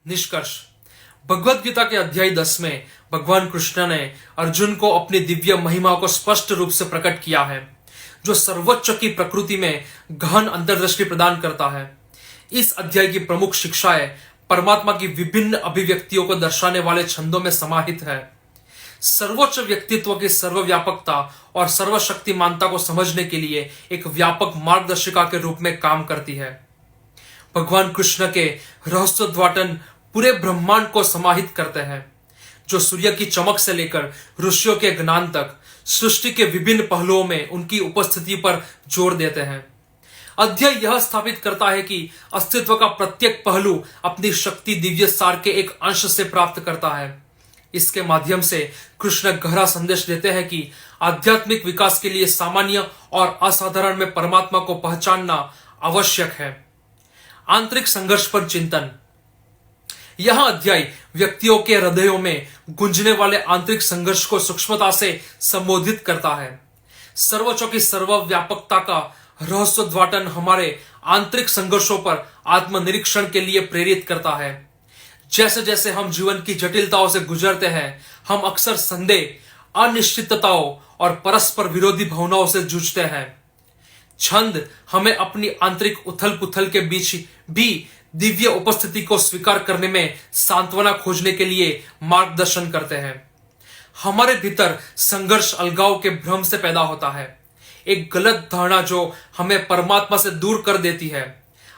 निष्कर्ष। भगवत गीता के अध्याय 10 में भगवान कृष्ण ने अर्जुन को अपनी दिव्य महिमा को स्पष्ट रूप से प्रकट किया है, जो सर्वोच्च की प्रकृति में गहन अंतर्दृष्टि प्रदान करता है। इस अध्याय की प्रमुख शिक्षाएं परमात्मा की विभिन्न अभिव्यक्तियों को दर्शाने वाले छंदों में समाहित है। सर्वोच्च व्यक्तित्व की सर्वव्यापकता और सर्वशक्तिमानता को समझने के लिए एक व्यापक मार्गदर्शिका के रूप में काम करती है। भगवान कृष्ण के रहस्योद्घाटन पूरे ब्रह्मांड को समाहित करते हैं, जो सूर्य की चमक से लेकर ऋषियों के ज्ञान तक सृष्टि के विभिन्न पहलुओं में उनकी उपस्थिति पर जोर देते हैं। अध्याय यह स्थापित करता है कि अस्तित्व का प्रत्येक पहलू अपनी शक्ति दिव्य सार के एक अंश से प्राप्त करता है। इसके माध्यम से कृष्ण गहरा संदेश देते हैं कि आध्यात्मिक विकास के लिए सामान्य और असाधारण में परमात्मा को पहचानना आवश्यक है। आंतरिक संघर्ष पर चिंतन। यह अध्याय व्यक्तियों के हृदयों में गूंजने वाले आंतरिक संघर्ष को सूक्ष्मता से संबोधित करता है। सर्वोच्च की सर्वव्यापकता का रहस्योद्घाटन हमारे आंतरिक संघर्षों पर आत्मनिरीक्षण के लिए प्रेरित करता है। जैसे जैसे हम जीवन की जटिलताओं से गुजरते हैं, हम अक्सर संदेह, अनिश्चितताओं और परस्पर विरोधी भावनाओं से जूझते हैं। छंद हमें अपनी आंतरिक उथल पुथल के बीच भी दिव्य उपस्थिति को स्वीकार करने में सांत्वना खोजने के लिए मार्गदर्शन करते हैं। हमारे भीतर संघर्ष अलगाव के भ्रम से पैदा होता है, एक गलत धारणा जो हमें परमात्मा से दूर कर देती है।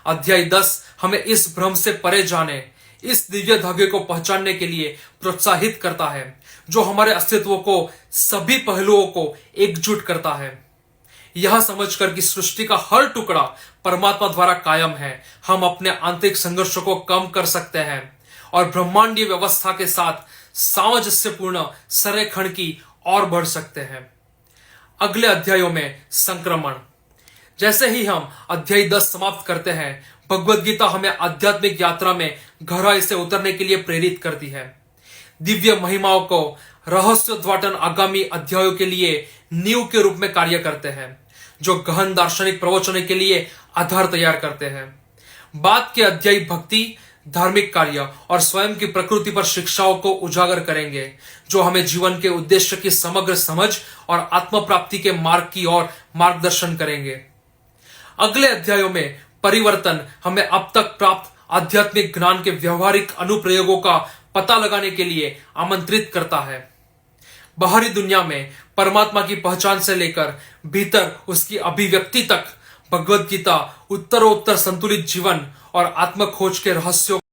अध्याय 10 हमें इस भ्रम से परे जाने, इस दिव्य धागे को पहचानने के लिए प्रोत्साहित करता है, जो हमारे अस्तित्व को सभी पहलुओं को एकजुट करता है। यह समझकर कि सृष्टि का हर टुकड़ा परमात्मा द्वारा कायम है, हम अपने आंतरिक संघर्षों को कम कर सकते हैं और ब्रह्मांडीय व्यवस्था के साथ सामंजस्यपूर्ण संरेखण की ओर बढ़ सकते हैं। अगले अध्यायों में संक्रमण। जैसे ही हम अध्याय 10 समाप्त करते हैं, भगवद गीता हमें आध्यात्मिक यात्रा में गहराई से उतरने के लिए प्रेरित करती है। दिव्य महिमाओं को रहस्योद्घाटन आगामी अध्यायों के लिए नींव के रूप में कार्य करते हैं, जो गहन दार्शनिक प्रवचनों के लिए आधार तैयार करते हैं। बाद के अध्याय भक्ति, धार्मिक कार्य और स्वयं की प्रकृति पर शिक्षाओं को उजागर करेंगे, जो हमें जीवन के उद्देश्य की समग्र समझ और आत्म प्राप्ति के मार्ग की ओर मार्गदर्शन करेंगे। अगले अध्यायों में परिवर्तन हमें अब तक प्राप्त आध्यात्मिक ज्ञान के व्यवहारिक अनुप्रयोगों का पता लगाने के लिए आमंत्रित करता है। बाहरी दुनिया में परमात्मा की पहचान से लेकर भीतर उसकी अभिव्यक्ति तक भगवद गीता उत्तरोत्तर संतुलित जीवन और आत्म खोज के रहस्यों